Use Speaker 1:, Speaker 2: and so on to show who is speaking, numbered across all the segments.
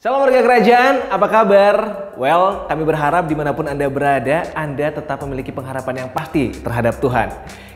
Speaker 1: Shalom warga kerajaan, apa kabar? Well, kami berharap dimanapun Anda berada, Anda tetap memiliki pengharapan yang pasti terhadap Tuhan.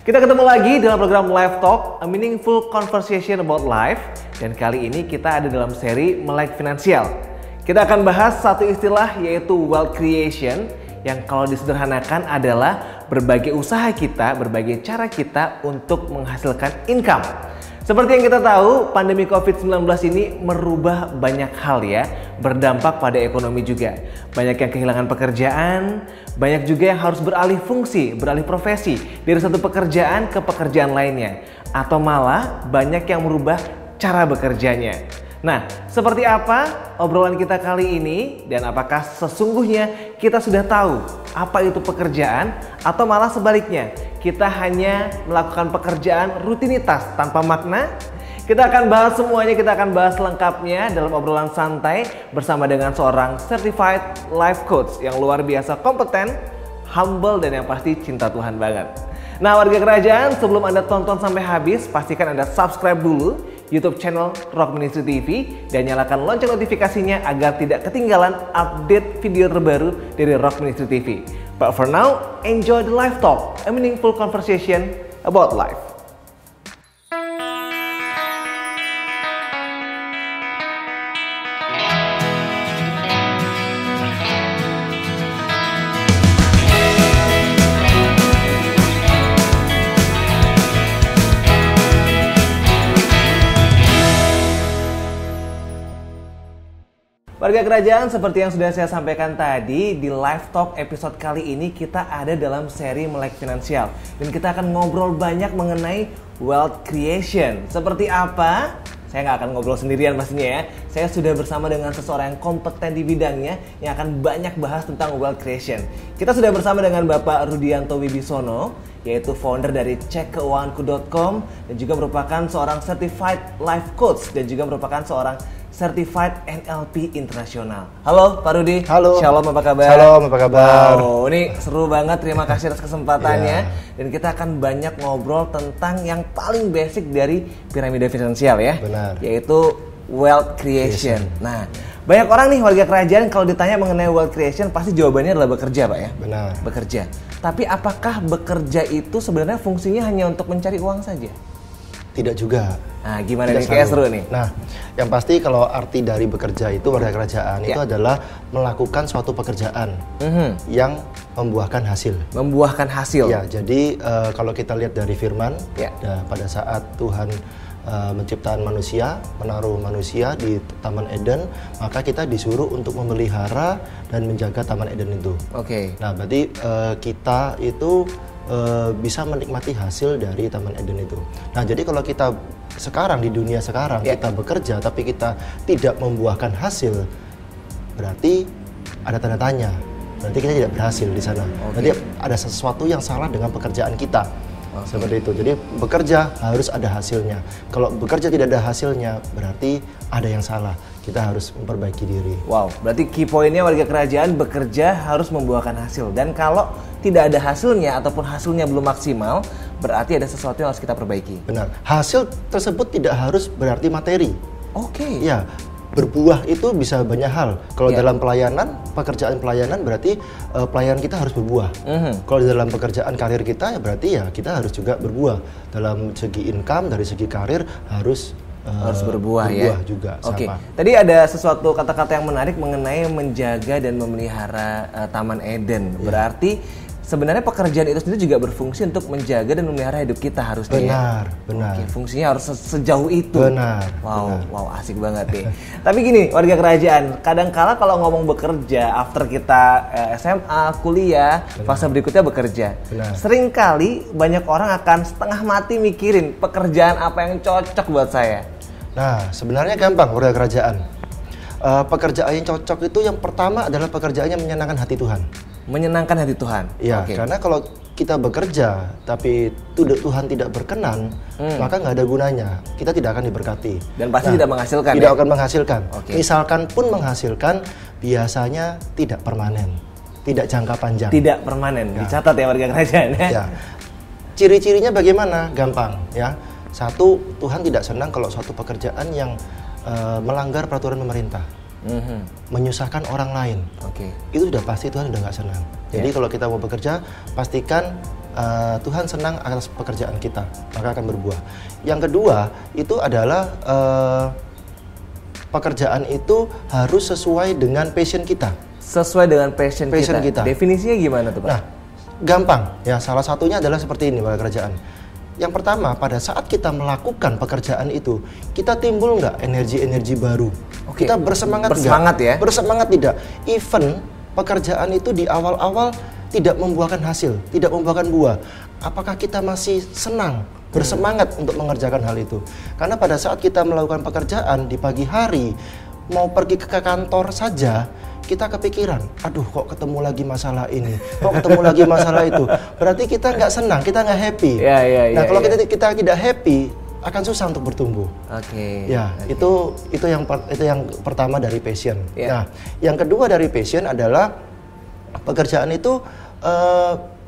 Speaker 1: Kita ketemu lagi dalam program Life Talk, a meaningful conversation about life. Dan kali ini kita ada dalam seri Melek Finansial. Kita akan bahas satu istilah yaitu wealth creation, yang kalau disederhanakan adalah berbagai usaha kita, berbagai cara kita untuk menghasilkan income. Seperti yang kita tahu, pandemi COVID-19 ini merubah banyak hal ya, berdampak pada ekonomi juga. Banyak yang kehilangan pekerjaan, banyak juga yang harus beralih fungsi, beralih profesi dari satu pekerjaan ke pekerjaan lainnya. Atau malah banyak yang merubah cara bekerjanya. Nah, seperti apa obrolan kita kali ini dan apakah sesungguhnya kita sudah tahu apa itu pekerjaan atau malah sebaliknya kita hanya melakukan pekerjaan rutinitas tanpa makna? Kita akan bahas semuanya, kita akan bahas lengkapnya dalam obrolan santai bersama dengan seorang certified life coach yang luar biasa kompeten, humble dan yang pasti cinta Tuhan banget. Nah warga kerajaan, sebelum Anda tonton sampai habis, pastikan Anda subscribe dulu YouTube channel Rock Ministry TV dan nyalakan lonceng notifikasinya agar tidak ketinggalan update video terbaru dari Rock Ministry TV. But for now, enjoy the Life Talk, a meaningful conversation about life. Warga kerajaan, seperti yang sudah saya sampaikan tadi, di Live Talk episode kali ini kita ada dalam seri Melek Finansial. Dan kita akan ngobrol banyak mengenai wealth creation. Seperti apa? Saya nggak akan ngobrol sendirian pastinya ya. Saya sudah bersama dengan seseorang yang kompeten di bidangnya yang akan banyak bahas tentang wealth creation. Kita sudah bersama dengan Bapak Rudianto Wibisono, yaitu founder dari cekkeuanganku.com dan juga merupakan seorang certified life coach dan juga merupakan seorang Certified NLP Internasional. Halo Pak Rudi.
Speaker 2: Halo.
Speaker 1: Shalom, apa kabar?
Speaker 2: Shalom, apa kabar?
Speaker 1: Wow, ini seru banget. Terima kasih atas kesempatannya. Dan kita akan banyak ngobrol tentang yang paling basic dari piramida finansial ya.
Speaker 2: Benar.
Speaker 1: Yaitu wealth creation. Nah, banyak orang nih warga kerajaan kalau ditanya mengenai wealth creation pasti jawabannya adalah bekerja, Pak ya.
Speaker 2: Benar.
Speaker 1: Bekerja. Tapi apakah bekerja itu sebenarnya fungsinya hanya untuk mencari uang saja?
Speaker 2: Tidak juga.
Speaker 1: Nah, gimana nih? Kayak seru nih.
Speaker 2: Nah, yang pasti kalau arti dari bekerja itu warga kerajaan itu adalah melakukan suatu pekerjaan yang membuahkan hasil.
Speaker 1: Membuahkan hasil.
Speaker 2: Ya, jadi kalau kita lihat dari firman, pada saat Tuhan menciptakan manusia, menaruh manusia di Taman Eden, maka kita disuruh untuk memelihara dan menjaga Taman Eden itu.
Speaker 1: Oke.
Speaker 2: Nah, berarti kita itu bisa menikmati hasil dari Taman Eden itu. Nah, jadi kalau kita sekarang di dunia sekarang kita bekerja tapi kita tidak membuahkan hasil, berarti ada tanda tanya. Berarti kita tidak berhasil di sana. Berarti ada sesuatu yang salah dengan pekerjaan kita. Seperti itu. Jadi bekerja harus ada hasilnya. Kalau bekerja tidak ada hasilnya, berarti ada yang salah. Kita harus memperbaiki diri.
Speaker 1: Wow, berarti key poinnya warga kerajaan bekerja harus membuahkan hasil. Dan kalau tidak ada hasilnya ataupun hasilnya belum maksimal, berarti ada sesuatu yang harus kita perbaiki.
Speaker 2: Benar. Hasil tersebut tidak harus berarti materi.
Speaker 1: Oke.
Speaker 2: Ya, berbuah itu bisa banyak hal. Kalau dalam pelayanan, pekerjaan pelayanan berarti pelayanan kita harus berbuah. Kalau di dalam pekerjaan karir kita, ya berarti ya kita harus juga berbuah. Dalam segi income, dari segi karir harus
Speaker 1: berbuah ya
Speaker 2: juga.
Speaker 1: Oke. Tadi ada sesuatu kata-kata yang menarik mengenai menjaga dan memelihara Taman Eden. Berarti sebenarnya pekerjaan itu sendiri juga berfungsi untuk menjaga dan memelihara hidup kita harusnya.
Speaker 2: Benar.
Speaker 1: Oke, fungsinya harus sejauh itu.
Speaker 2: Benar.
Speaker 1: Wow, asik banget nih. Tapi gini, warga kerajaan, kadangkala kalau ngomong bekerja, after kita SMA, kuliah, fase berikutnya bekerja. Seringkali banyak orang akan setengah mati mikirin pekerjaan apa yang cocok buat saya.
Speaker 2: Nah, sebenarnya gampang warga kerajaan. Pekerjaan yang cocok itu yang pertama adalah pekerjaan yang menyenangkan hati Tuhan.
Speaker 1: Menyenangkan hati Tuhan.
Speaker 2: Iya, karena kalau kita bekerja tapi Tuhan tidak berkenan, maka nggak ada gunanya. Kita tidak akan diberkati. Dan
Speaker 1: pasti tidak menghasilkan.
Speaker 2: Tidak akan menghasilkan. Misalkan pun menghasilkan, biasanya tidak permanen, tidak jangka panjang.
Speaker 1: Tidak permanen. Dicatat ya warga kerajaan.
Speaker 2: Ya. Ciri-cirinya bagaimana? Gampang ya. Satu, Tuhan tidak senang kalau suatu pekerjaan yang melanggar peraturan pemerintah. menyusahkan orang lain. Itu sudah pasti Tuhan udah nggak senang. Jadi kalau kita mau bekerja, pastikan Tuhan senang atas pekerjaan kita, maka akan berbuah. Yang kedua itu adalah pekerjaan itu harus sesuai dengan passion kita.
Speaker 1: Sesuai dengan passion kita. Definisinya gimana tuh Pak?
Speaker 2: Nah, gampang ya. Salah satunya adalah seperti ini pada kerjaan. Yang pertama, pada saat kita melakukan pekerjaan itu, kita timbul nggak energi-energi baru? Kita bersemangat
Speaker 1: ya?
Speaker 2: Bersemangat tidak? Even pekerjaan itu di awal-awal tidak membuahkan hasil, tidak membuahkan buah. Apakah kita masih senang, bersemangat untuk mengerjakan hal itu? Karena pada saat kita melakukan pekerjaan di pagi hari, mau pergi ke kantor saja, kita kepikiran, aduh kok ketemu lagi masalah ini, kok ketemu lagi masalah itu. Berarti kita nggak senang, kita nggak happy. Nah kalau kita tidak happy, akan susah untuk bertumbuh. Itu yang pertama dari passion. Nah, yang kedua dari passion adalah pekerjaan itu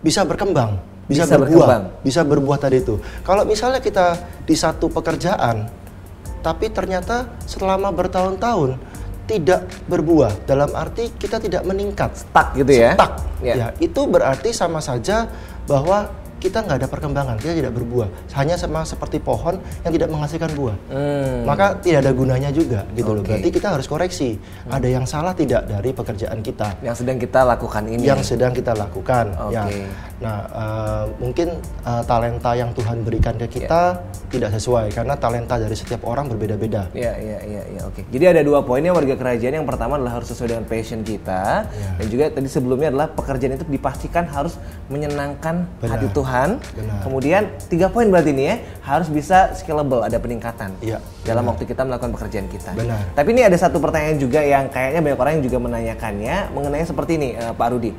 Speaker 2: bisa berkembang, bisa berbuah tadi itu. Kalau misalnya kita di satu pekerjaan, tapi ternyata selama bertahun-tahun tidak berbuah, dalam arti kita tidak meningkat,
Speaker 1: stuck gitu ya?
Speaker 2: Stuck. Ya, itu berarti sama saja bahwa kita nggak ada perkembangan, kita tidak berbuah, hanya sama seperti pohon yang tidak menghasilkan buah. Maka tidak ada gunanya juga gitu loh. Berarti kita harus koreksi, ada yang salah tidak dari pekerjaan kita
Speaker 1: yang sedang kita lakukan ini.
Speaker 2: Nah, mungkin talenta yang Tuhan berikan ke kita tidak sesuai, karena talenta dari setiap orang berbeda-beda.
Speaker 1: Jadi ada 2 poinnya warga kerajaan. Yang pertama adalah harus sesuai dengan passion kita, dan juga tadi sebelumnya adalah pekerjaan itu dipastikan harus menyenangkan hati Tuhan. Kemudian 3 poin berarti ini ya, harus bisa scalable, ada peningkatan dalam waktu kita melakukan pekerjaan kita. Tapi ini ada satu pertanyaan juga yang kayaknya banyak orang yang juga menanyakannya mengenai seperti ini, Pak Rudi.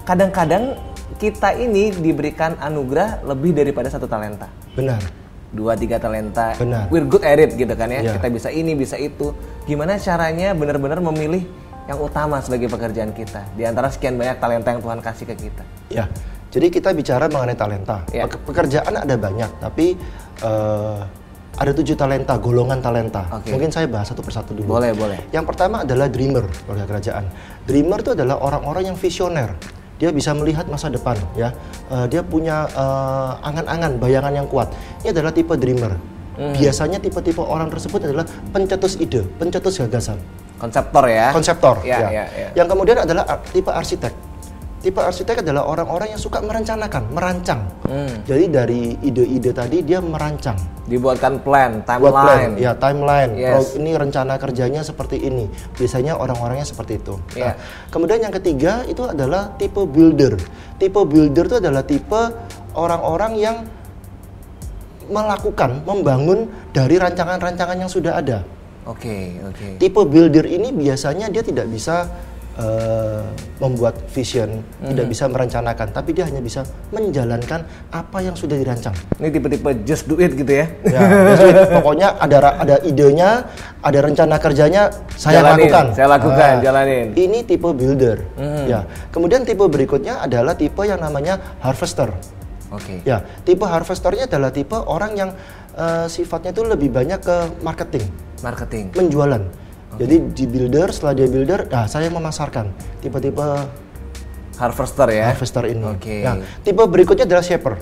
Speaker 1: Kadang-kadang kita ini diberikan anugerah lebih daripada 1 talenta. 2-3 talenta. We're good at it gitu kan ya. Kita bisa ini, bisa itu. Gimana caranya benar-benar memilih yang utama sebagai pekerjaan kita di antara sekian banyak talenta yang Tuhan kasih ke kita?
Speaker 2: Jadi kita bicara mengenai talenta. Pekerjaan ada banyak, tapi ada 7 talenta, golongan talenta. Mungkin saya bahas satu persatu dulu.
Speaker 1: Boleh.
Speaker 2: Yang pertama adalah dreamer, warga kerajaan. Dreamer itu adalah orang-orang yang visioner. Dia bisa melihat masa depan, ya. Dia punya angan-angan, bayangan yang kuat. Ini adalah tipe dreamer. Biasanya tipe-tipe orang tersebut adalah pencetus ide, pencetus gagasan.
Speaker 1: Konseptor ya.
Speaker 2: Yang kemudian adalah tipe arsitek. Tipe arsitek adalah orang-orang yang suka merencanakan, merancang. Jadi dari ide-ide tadi dia merancang.
Speaker 1: Dibuatkan plan, timeline.
Speaker 2: Timeline. Ini rencana kerjanya seperti ini. Biasanya orang-orangnya seperti itu. Nah, kemudian yang ketiga itu adalah tipe builder. Tipe builder itu adalah tipe orang-orang yang membangun dari rancangan-rancangan yang sudah ada. Tipe builder ini biasanya dia tidak bisa membuat vision, tidak bisa merencanakan, tapi dia hanya bisa menjalankan apa yang sudah dirancang.
Speaker 1: Ini tipe-tipe just do it gitu ya?
Speaker 2: Just do it. Pokoknya ada idenya, ada rencana kerjanya, saya lakukan, jalanin. Ini tipe builder. Kemudian tipe berikutnya adalah tipe yang namanya harvester. Tipe harvesternya adalah tipe orang yang sifatnya itu lebih banyak ke marketing, penjualan. Jadi di builder, setelah dia builder, saya memasarkan. Tipe-tipe
Speaker 1: harvester ya?
Speaker 2: Harvester ini. Tipe berikutnya adalah shaper.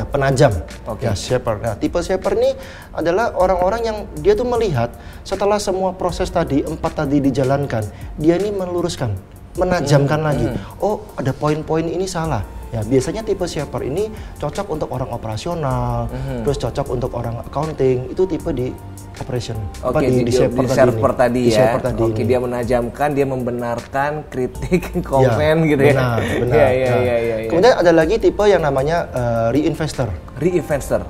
Speaker 2: Penajam. Shaper. Nah, tipe shaper ini adalah orang-orang yang dia tuh melihat setelah semua proses tadi, 4 tadi dijalankan, dia ini meluruskan, menajamkan lagi. Oh, ada poin-poin ini salah. Biasanya tipe shaper ini cocok untuk orang operasional, terus cocok untuk orang accounting, itu tipe di operation.
Speaker 1: Di server tadi ya. Dia menajamkan, dia membenarkan kritik, komen gitu ya.
Speaker 2: Benar. Kemudian ada lagi tipe yang namanya reinvestor. Reinvestor.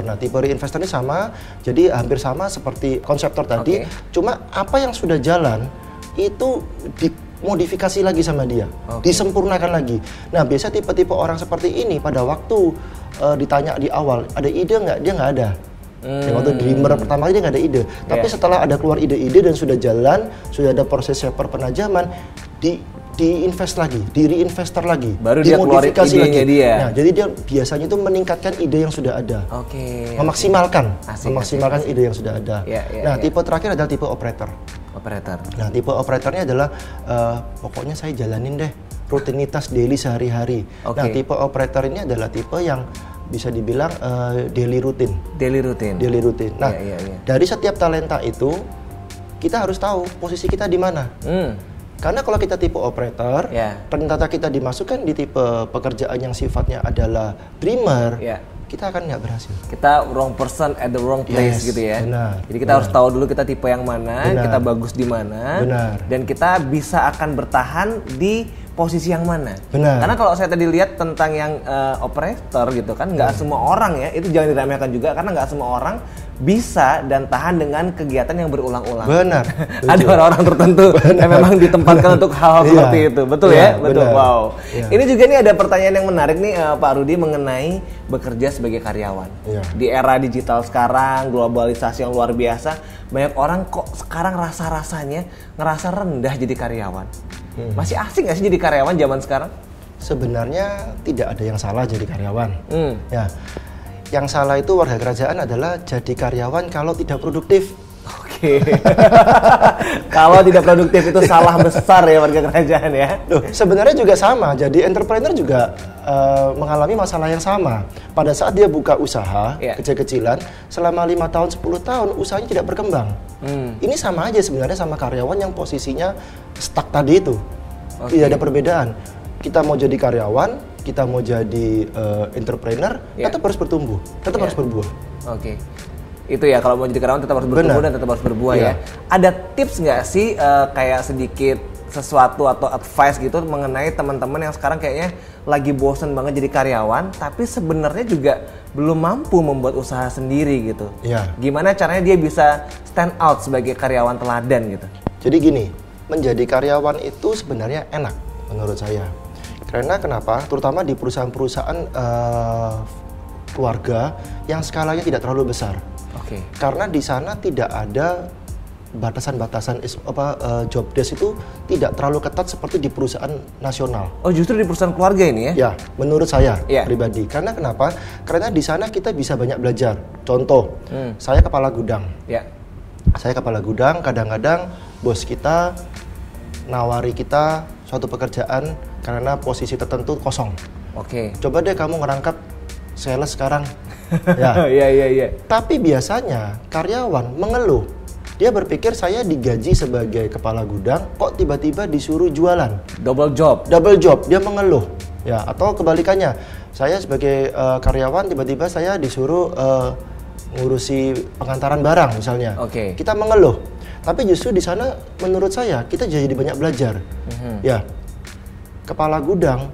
Speaker 2: Nah, tipe reinvestor ini sama, jadi hampir sama seperti konseptor tadi. Cuma apa yang sudah jalan itu dimodifikasi lagi sama dia, disempurnakan lagi. Nah, biasa tipe-tipe orang seperti ini pada waktu ditanya di awal, ada ide nggak? Dia nggak ada. Waktu dreamer pertama dia nggak ada ide. Tapi setelah ada keluar ide-ide dan sudah jalan, sudah ada proses shaper penajaman, diinvest lagi, di reinvestor lagi,
Speaker 1: baru dia keluarin idenya dia.
Speaker 2: Nah, jadi dia biasanya itu meningkatkan ide yang sudah ada. Memaksimalkan ide yang sudah ada. Tipe terakhir adalah tipe operator. Nah, tipe operatornya adalah pokoknya saya jalanin deh rutinitas daily sehari-hari. Nah, tipe operator ini adalah tipe yang bisa dibilang daily rutin. Nah, dari setiap talenta itu kita harus tahu posisi kita di mana. Karena kalau kita tipe operator, ternyata kita dimasukkan di tipe pekerjaan yang sifatnya adalah dreamer, kita akan nggak berhasil. Kita
Speaker 1: wrong person at the wrong place gitu ya. Jadi kita harus tahu dulu kita tipe yang mana, kita bagus di mana, dan kita bisa akan bertahan di posisi yang mana. Karena kalau saya tadi lihat tentang yang operator gitu kan, nggak semua orang ya, itu jangan diremehkan juga karena nggak semua orang bisa dan tahan dengan kegiatan yang berulang-ulang. Ada orang-orang tertentu yang memang ditempatkan untuk hal-hal seperti itu. Betul ya? Betul. Wow. Ini juga nih ada pertanyaan yang menarik nih Pak Rudi mengenai bekerja sebagai karyawan. Di era digital sekarang, globalisasi yang luar biasa, banyak orang kok sekarang rasa-rasanya ngerasa rendah jadi karyawan. Masih asing nggak sih jadi karyawan zaman sekarang?
Speaker 2: Sebenarnya tidak ada yang salah jadi karyawan. Yang salah itu warga kerajaan adalah jadi karyawan kalau tidak produktif.
Speaker 1: Kalau tidak produktif itu salah besar ya warga kerajaan ya.
Speaker 2: Sebenarnya juga sama. Jadi entrepreneur juga mengalami masalah yang sama. Pada saat dia buka usaha kecil-kecilan, selama 5 tahun, 10 tahun usahanya tidak berkembang. Ini sama aja sebenarnya sama karyawan yang posisinya stuck tadi itu. Tidak ada perbedaan. Kita mau jadi karyawan, kita mau jadi entrepreneur, tetap harus bertumbuh, tetap harus berbuah.
Speaker 1: Itu ya, kalau mau jadi karyawan tetap harus bertumbuh dan tetap harus berbuah ya. Ada tips nggak sih kayak sedikit sesuatu atau advice gitu mengenai teman-teman yang sekarang kayaknya lagi bosen banget jadi karyawan, tapi sebenarnya juga belum mampu membuat usaha sendiri gitu. Gimana caranya dia bisa stand out sebagai karyawan teladan gitu?
Speaker 2: Jadi gini, menjadi karyawan itu sebenarnya enak menurut saya. Karena kenapa? Terutama di perusahaan-perusahaan keluarga yang skalanya tidak terlalu besar. Karena di sana tidak ada batasan-batasan job desk itu tidak terlalu ketat seperti di perusahaan nasional.
Speaker 1: Justru di perusahaan keluarga ini ya?
Speaker 2: Ya, menurut saya pribadi. Karena kenapa? Karena di sana kita bisa banyak belajar. Contoh, saya kepala gudang. Saya kepala gudang, kadang-kadang bos kita nawari kita suatu pekerjaan karena posisi tertentu kosong. Coba deh kamu ngerangkap sales sekarang. Tapi biasanya karyawan mengeluh. Dia berpikir saya digaji sebagai kepala gudang, kok tiba-tiba disuruh jualan.
Speaker 1: Double job.
Speaker 2: Dia mengeluh. Atau kebalikannya, saya sebagai karyawan tiba-tiba saya disuruh ngurusi pengantaran barang misalnya. Kita mengeluh. Tapi justru di sana menurut saya kita jadi banyak belajar. Kepala gudang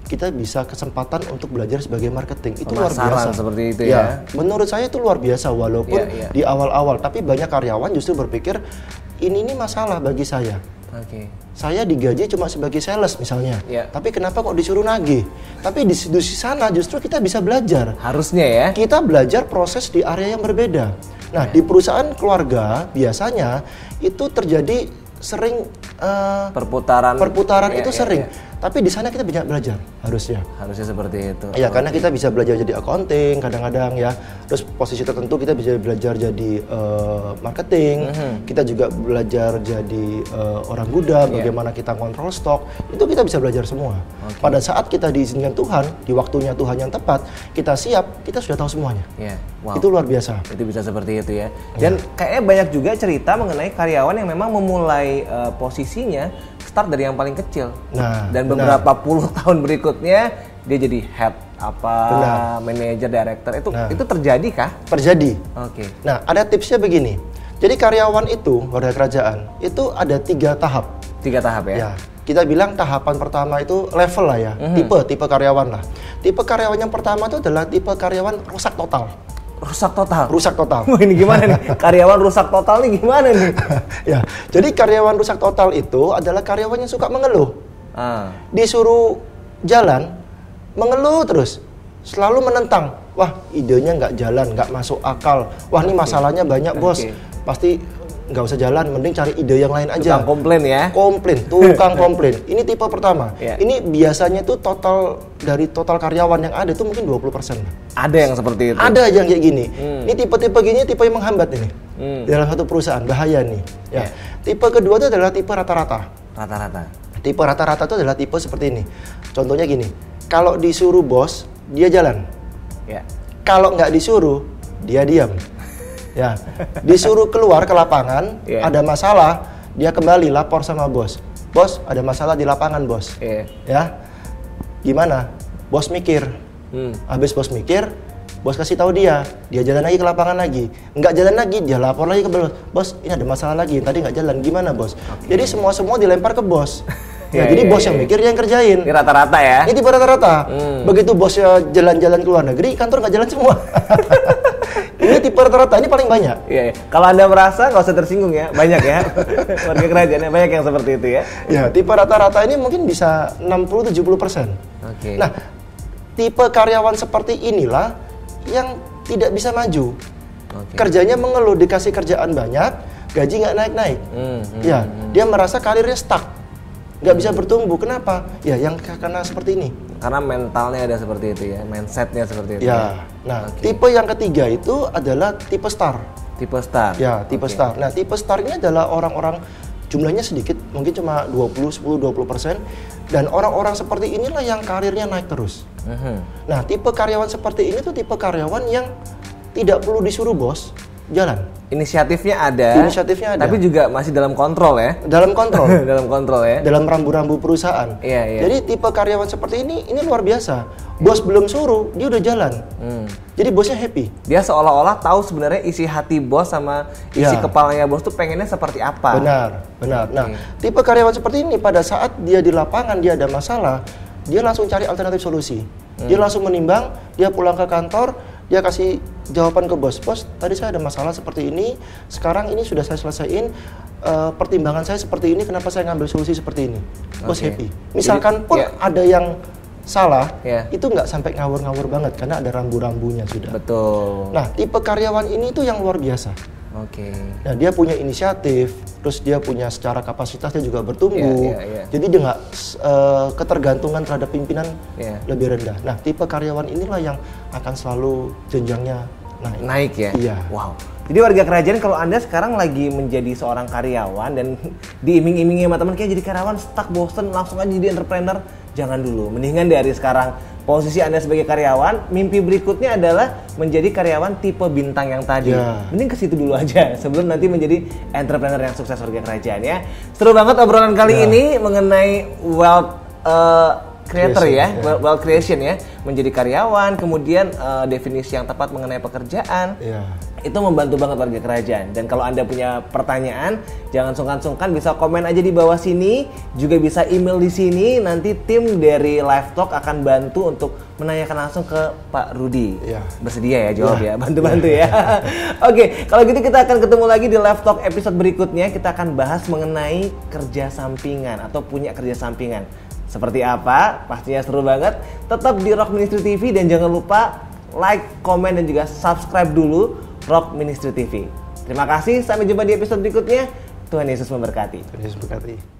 Speaker 2: kita bisa kesempatan untuk belajar sebagai marketing. Itu luar biasa.
Speaker 1: Seperti itu ya.
Speaker 2: Menurut saya itu luar biasa walaupun di awal-awal, tapi banyak karyawan justru berpikir ini masalah bagi saya. Saya digaji cuma sebagai sales misalnya. Tapi kenapa kok disuruh nagih? Tapi di sana justru kita bisa belajar.
Speaker 1: Harusnya ya.
Speaker 2: Kita belajar proses di area yang berbeda. Nah, di perusahaan keluarga biasanya itu terjadi sering perputaran itu sering. Tapi di sana kita banyak belajar harusnya
Speaker 1: seperti itu.
Speaker 2: Karena kita bisa belajar jadi accounting kadang-kadang ya. Terus posisi tertentu kita bisa belajar jadi marketing. Kita juga belajar jadi orang gudang, bagaimana kita kontrol stok. Itu kita bisa belajar semua. Pada saat kita diizinkan Tuhan, di waktunya Tuhan yang tepat, kita siap, kita sudah tahu semuanya. Itu luar biasa.
Speaker 1: Itu bisa seperti itu ya. Dan kayaknya banyak juga cerita mengenai karyawan yang memang memulai posisinya start dari yang paling kecil. Dan beberapa puluh tahun berikutnya dia jadi head manajer, director. Itu terjadi kah?
Speaker 2: Terjadi. Nah, ada tipsnya begini. Jadi karyawan itu, warga kerajaan, itu ada 3 tahap.
Speaker 1: 3 tahap ya?
Speaker 2: Kita bilang tahapan pertama itu level lah ya, tipe karyawan lah. Tipe karyawan yang pertama itu adalah tipe karyawan rusak total. Rusak total.
Speaker 1: Ini gimana nih? Karyawan rusak total nih gimana nih?
Speaker 2: Jadi karyawan rusak total itu adalah karyawan yang suka mengeluh. Disuruh jalan, mengeluh terus. Selalu menentang. Wah, idenya nggak jalan, nggak masuk akal. Wah, ini masalahnya banyak bos. Pasti nggak usah jalan, mending cari ide yang lain aja.
Speaker 1: Tukang komplain ya?
Speaker 2: Tukang komplain. Ini tipe pertama.
Speaker 1: Yeah.
Speaker 2: Ini biasanya tuh dari total karyawan yang ada tuh mungkin 20%.
Speaker 1: Ada yang seperti itu?
Speaker 2: Ada aja yang kayak gini. Ini tipe-tipe gini, tipe yang menghambat ini. Dalam satu perusahaan, bahaya nih. Ya.
Speaker 1: Yeah.
Speaker 2: Tipe kedua itu adalah tipe rata-rata.
Speaker 1: Rata-rata?
Speaker 2: Tipe rata-rata itu adalah tipe seperti ini. Contohnya gini, kalau disuruh bos, dia jalan.
Speaker 1: Yeah.
Speaker 2: Kalau nggak disuruh, dia diam. Ya, disuruh keluar ke lapangan, ada masalah, dia kembali lapor sama bos. Bos, ada masalah di lapangan, bos. Ya, gimana? Bos mikir. Habis bos mikir, bos kasih tahu dia jalan lagi ke lapangan lagi. Nggak jalan lagi, dia lapor lagi ke bos. Bos, ini ada masalah lagi, tadi nggak jalan, gimana bos? Jadi semua dilempar ke bos. Nah, jadi bos yang mikir, dia yang kerjain.
Speaker 1: Ini rata-rata ya?
Speaker 2: Ini tipe rata-rata. Begitu bosnya jalan-jalan ke luar negeri, kantor nggak jalan semua. Ini tipe rata-rata, ini paling banyak.
Speaker 1: Iya. Kalau Anda merasa, nggak usah tersinggung ya. Banyak ya. Warga kerajaan banyak yang seperti itu ya.
Speaker 2: Ya, tipe rata-rata ini mungkin bisa 60-70%.
Speaker 1: Oke.
Speaker 2: Nah, tipe karyawan seperti inilah yang tidak bisa maju. Kerjanya mengeluh, dikasih kerjaan banyak, gaji nggak naik-naik. Ya, dia merasa karirnya stuck. Nggak bisa bertumbuh. Kenapa? Ya, yang karena seperti ini.
Speaker 1: Karena mentalnya ada seperti itu ya, mindsetnya seperti itu.
Speaker 2: Ya, nah tipe yang ketiga itu adalah tipe star.
Speaker 1: Tipe star?
Speaker 2: Ya, tipe star. Nah, tipe star ini adalah orang-orang jumlahnya sedikit, mungkin cuma 10-20%. Dan orang-orang seperti inilah yang karirnya naik terus. Nah, tipe karyawan seperti ini tuh tipe karyawan yang tidak perlu disuruh bos, jalan.
Speaker 1: Inisiatifnya ada, tapi juga masih dalam kontrol ya?
Speaker 2: Dalam kontrol.
Speaker 1: Dalam kontrol ya?
Speaker 2: Dalam rambu-rambu perusahaan.
Speaker 1: Iya.
Speaker 2: Jadi tipe karyawan seperti ini luar biasa. Bos belum suruh, dia udah jalan. Jadi bosnya happy.
Speaker 1: Dia seolah-olah tahu sebenarnya isi hati bos sama isi kepalanya bos tuh pengennya seperti apa.
Speaker 2: Benar. Nah, tipe karyawan seperti ini pada saat dia di lapangan, dia ada masalah, dia langsung cari alternatif solusi. Dia langsung menimbang, dia pulang ke kantor, dia kasih jawaban ke bos. Bos, tadi saya ada masalah seperti ini, sekarang ini sudah saya selesaiin, pertimbangan saya seperti ini, kenapa saya ngambil solusi seperti ini. Bos happy. Misalkan pun ada yang salah, itu nggak sampai ngawur-ngawur banget, karena ada rambu-rambunya sudah.
Speaker 1: Betul.
Speaker 2: Nah, tipe karyawan ini tuh yang luar biasa. Nah, dia punya inisiatif, terus dia punya secara kapasitasnya juga bertumbuh. Jadi dia nggak ketergantungan terhadap pimpinan lebih rendah. Nah, tipe karyawan inilah yang akan selalu jenjangnya naik ya?
Speaker 1: Iya. Wow. Jadi warga kerajaan, kalau Anda sekarang lagi menjadi seorang karyawan dan diiming-imingi sama teman kayak jadi karyawan stuck, bosen, langsung aja jadi entrepreneur, jangan dulu. Mendingan dari sekarang posisi Anda sebagai karyawan, mimpi berikutnya adalah menjadi karyawan tipe bintang yang tadi. Mending ke situ dulu aja sebelum nanti menjadi entrepreneur yang sukses warga kerajaan ya. Seru banget obrolan kali ini mengenai wealth creator wealth creation ya, menjadi karyawan, kemudian definisi yang tepat mengenai pekerjaan. Itu membantu banget warga kerajaan. Dan kalau Anda punya pertanyaan, jangan sungkan-sungkan, bisa komen aja di bawah sini, juga bisa email di sini. Nanti tim dari Live Talk akan bantu untuk menanyakan langsung ke Pak Rudi. Bersedia ya jawab ya, bantu-bantu ya. Oke, kalau gitu kita akan ketemu lagi di Live Talk episode berikutnya. Kita akan bahas mengenai kerja sampingan atau punya kerja sampingan. Seperti apa? Pastinya seru banget. Tetap di Rock Ministry TV dan jangan lupa like, komen, dan juga subscribe dulu Rock Ministry TV. Terima kasih, sampai jumpa di episode berikutnya. Tuhan Yesus memberkati.
Speaker 2: Tuhan Yesus memberkati.